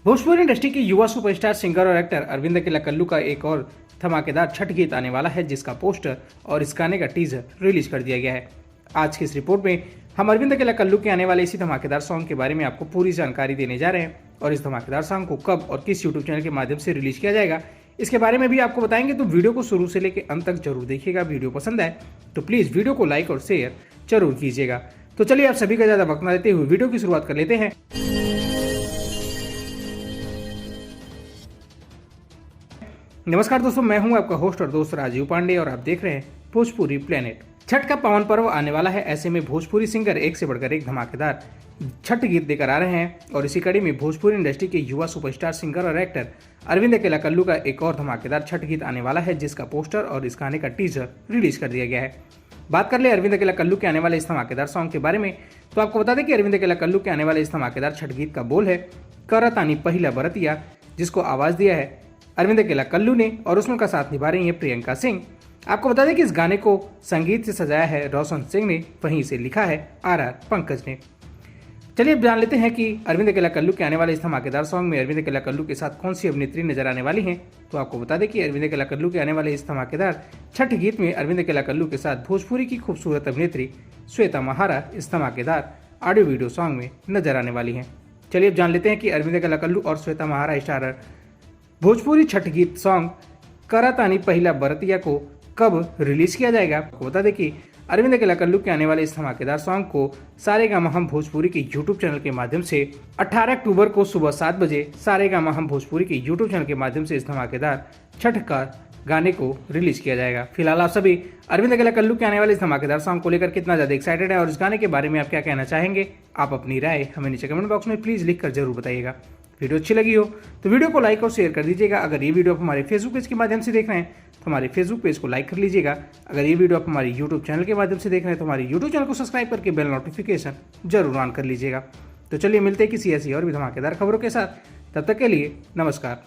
Bhojpuri industry के युवा superstar singer और एक्टर अरविंद अकेला कल्लू का एक और धमाकेदार छठ गीत आने वाला है, जिसका पोस्टर और इस गाने का टीजर रिलीज कर दिया गया है। आज की इस रिपोर्ट में हम अरविंद अकेला कल्लू के आने वाले इसी धमाकेदार सॉन्ग के बारे में आपको पूरी जानकारी देने जा रहे हैं और इस धमाकेदार सॉन्ग को कब और किस यूट्यूब चैनल के माध्यम से रिलीज किया जाएगा, इसके बारे में भी आपको बताएंगे। तो वीडियो को शुरू से लेकर अंत तक जरूर देखिएगा। वीडियो पसंद आए तो प्लीज वीडियो को लाइक और शेयर जरूर कीजिएगा। तो चलिए आप सभी का ज्यादा वक्त न देते हुए वीडियो की शुरुआत कर लेते हैं। नमस्कार दोस्तों, मैं हूं आपका होस्ट और दोस्त राजीव पांडे और आप देख रहे हैं भोजपुरी प्लेनेट। छठ का पावन पर्व आने वाला है, ऐसे में भोजपुरी सिंगर एक से बढ़कर एक धमाकेदार छठ गीत देकर आ रहे हैं और इसी कड़ी में भोजपुरी इंडस्ट्री के युवा सुपरस्टार सिंगर और एक्टर अरविंद अकेला कल्लू का एक और धमाकेदार छठ गीत आने वाला है, जिसका पोस्टर और इस गाने का टीजर रिलीज कर दिया गया है। बात कर ले अरविंद अकेला कल्लू के आने वाले इस धमाकेदार सॉन्ग के बारे में, तो आपको बता दें कि अरविंद अकेला कल्लू के आने वाले इस धमाकेदार छठ गीत का बोल है करतानी पहिला बरतिया, जिसको आवाज दिया है अरविंद अकेला कल्लू ने और उसमें का साथ निभा रही है प्रियंका सिंह। आपको बता दें कि इस गाने को संगीत से सजाया है रोशन सिंह ने, वहीं से लिखा है आर पंकज ने। चलिए अब जान लेते हैं कि अरविंद अकेला कल्लू के आने वाले इस धमाकेदार सॉन्ग में अरविंद अकेला कल्लू के साथ कौन सी अभिनेत्री नजर आने वाली हैं। तो आपको बता दें कि अरविंद अकेला कल्लू के आने वाले इस धमाकेदार छठ गीत में अरविंद अकेला कल्लू के साथ भोजपुरी की खूबसूरत अभिनेत्री श्वेता महारा इस धमाकेदार ऑडियो वीडियो सॉन्ग में नजर आने वाली हैं। चलिए अब जान लेते हैं कि अरविंद अकेला कल्लू और श्वेता महारा स्टारर भोजपुरी छठ गीत सॉन्ग करतानी पहिला बरतिया को कब रिलीज किया जाएगा। आपको बता दें कि अरविंद अकेला कल्लू के आने वाले इस धमाकेदार सॉन्ग को सारेगामा हम भोजपुरी के यूट्यूब चैनल के माध्यम से 18 अक्टूबर को सुबह 7 बजे सारेगामा हम भोजपुरी के यूट्यूब चैनल के माध्यम से इस धमाकेदार छठ का गाने को रिलीज किया जाएगा। फिलहाल आप सभी अरविंद अकेला कल्लू के आने वाले इस धमाकेदार सॉन्ग को लेकर कितना ज्यादा एक्साइटेड है और इस गाने के बारे में आप क्या कहना चाहेंगे, आप अपनी राय हमें नीचे कमेंट बॉक्स में प्लीज लिख कर जरूर बताइएगा। वीडियो अच्छी लगी हो तो वीडियो को लाइक और शेयर कर दीजिएगा। अगर ये वीडियो आप हमारे फेसबुक पेज के माध्यम से देख रहे हैं तो हमारे फेसबुक पेज को लाइक कर लीजिएगा। अगर ये वीडियो आप हमारे यूट्यूब चैनल के माध्यम से देख रहे हैं तो हमारे यूट्यूब चैनल को सब्सक्राइब करके बेल नोटिफिकेशन जरूर ऑन कर लीजिएगा। तो चलिए मिलते हैं किसी ऐसी और भी धमाकेदार खबरों के साथ, तब तक के लिए नमस्कार।